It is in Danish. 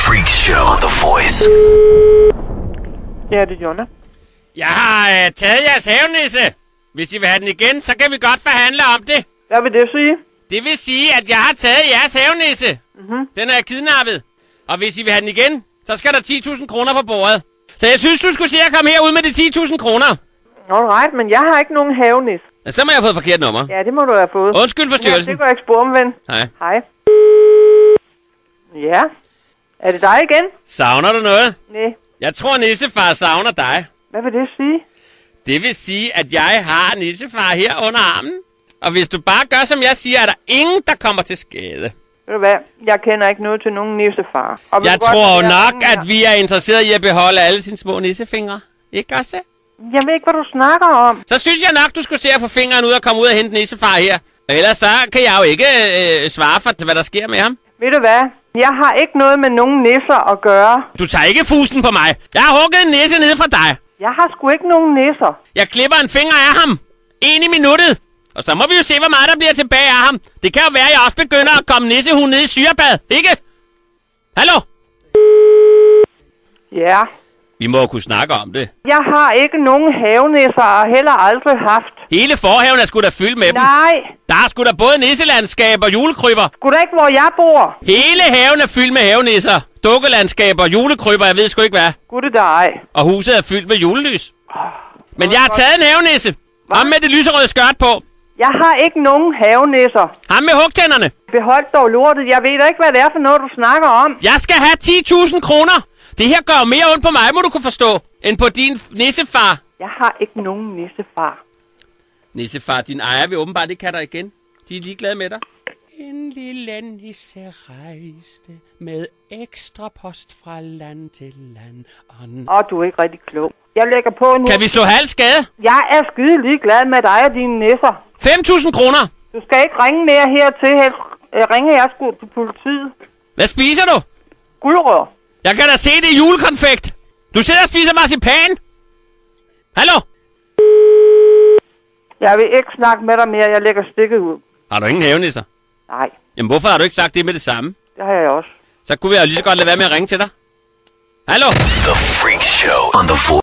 Freak Show on The Voice. Ja, det er Jonna. Jeg har taget jeres havenisse. Hvis I vil have den igen, så kan vi godt forhandle om det. Hvad vil det sige? Det vil sige, at jeg har taget jeres havenisse. Den er kidnappet. Og hvis I vil have den igen, så skal der 10.000 kroner på bordet. Så jeg synes, du skulle se at komme herud med de 10.000 kroner. Alright, men jeg har ikke nogen havenis. Så må jeg have fået forkert nummer. Ja, det må du have fået. Undskyld forstyrrelsen. Ja, det går jeg ikke spore om, ven. Hej. Hej. Ja. Er det dig igen? Savner du noget? Nej. Jeg tror, nissefar savner dig. Hvad vil det sige? Det vil sige, at jeg har nissefar her under armen. Og hvis du bare gør, som jeg siger, er der ingen, der kommer til skade. Ved du hvad? Jeg kender ikke noget til nogen nissefar. Jeg tror nok, at vi er interesseret i at beholde alle sine små nissefingre. Ikke også? Jeg ved ikke, hvad du snakker om. Så synes jeg nok, du skulle se at få fingeren ud og komme ud og hente nissefar her. Ellers så kan jeg jo ikke svare for, hvad der sker med ham. Ved du hvad? Jeg har ikke noget med nogen nisser at gøre. Du tager ikke fusen på mig. Jeg har hugget en nisse ned fra dig. Jeg har sgu ikke nogen nisser. Jeg klipper en finger af ham. 1 i minuttet. Og så må vi jo se, hvor meget der bliver tilbage af ham. Det kan jo være, at jeg også begynder at komme nissehund ned i syrebad. Ikke? Hallo? Ja. Vi må jo kunne snakke om det. Jeg har ikke nogen havenisser og heller aldrig haft. Hele forhaven er sgu da fyldt med dem. Nej. Der er sgu da både nisselandskab og julekryber. Sgu da ikke, hvor jeg bor. Hele haven er fyldt med havenisser. Dukkelandskaber, julekryber, jeg ved sgu ikke hvad. Gud det dig. Og huset er fyldt med julelys. Men jeg har taget en havenisse. Ham med det lyserøde skørt på. Jeg har ikke nogen havenisser. Ham med hugtænderne. Behold dog lortet. Jeg ved da ikke, hvad det er for noget, du snakker om. Jeg skal have 10.000 kroner. Det her gør mere ondt på mig, må du kunne forstå, end på din nissefar. Jeg har ikke nogen nissefar. Nissefar, din ejer vil åbenbart ikke have dig igen. De er ligeglade med dig. En lille nisse rejste med ekstra post fra land til land. Du er ikke rigtig klog. Jeg lægger på nu. Kan vi slå halv skade? Jeg er skide ligeglad med dig og dine nisser. 5.000 kroner. Du skal ikke ringe mere hertil. Ringer jeg sgu til politiet. Hvad spiser du? Guldrør. Jeg kan da se det i julekonfekt. Du sidder og spiser marcipan. Hallo? Jeg vil ikke snakke med dig mere. Jeg lægger stikket ud. Har du ingen havenisser? Nej, Jamen hvorfor har du ikke sagt det med det samme? det har jeg også. Så kunne vi jo lige så godt lade være med at ringe til dig. Hallo? The Freak Show on The Voice.